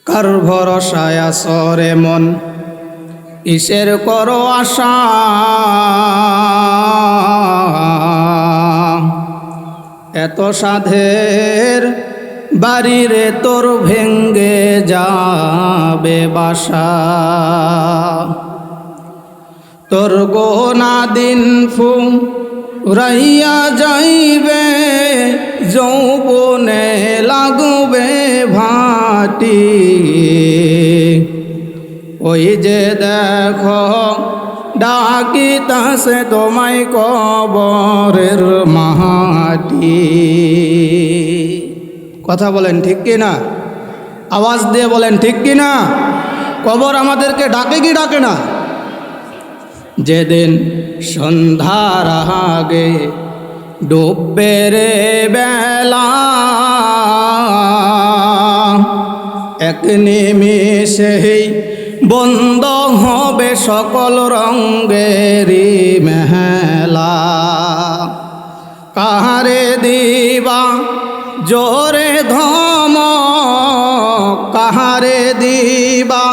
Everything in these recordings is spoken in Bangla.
কার ভরসায় আসরে মন কিসের করো আশা এত সাধের বাড়িরে তোর ভেঙ্গে যাবে বাসা তোর গোনা দিন ফুরাইয়া যাইবে যৌবনে লাগবে ভাটি ওই যে দেখো ডাকিতাছে তোমায় কবরের মাটি কথা বলেন ঠিক কি না আওয়াজ দিয়ে বলেন ঠিক কি না কবর আমাদেরকে ডাকে কি ডাকে না যেদিন সন্ধ্যার আগে ডুববে রে বেলা এক নিমিষেই বন্ধ হবে সকল রঙ্গেরই মেলা কাহারে দিবা জোরে ধমক কাহারে দিবা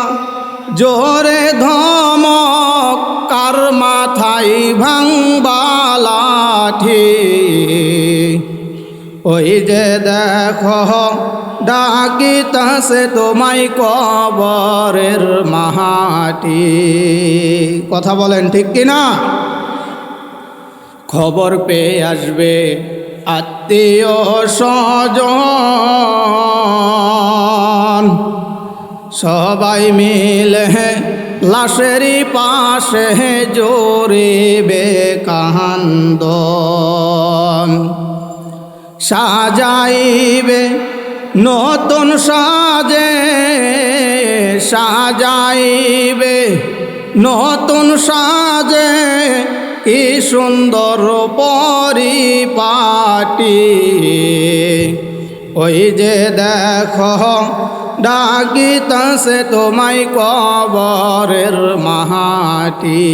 জোরে ধমক কার মাথায় ভাঙবা লাঠি ওই যে দেখো ডাকিতাছে তোমায় কবরের মাটি কথা বলেন ঠিক কিনা খবর পেয়ে আসবে আত্মীয় স্বজন সবাই মিলে লাশেরই পাশে জোরিবে কান্দন সাজাইবে নতুন সাজে সাজাইবে নতুন সাজে কি সুন্দর পরিপাটি ওই যে দেখো ডাকিতাছে তোমায় কবরের মাটি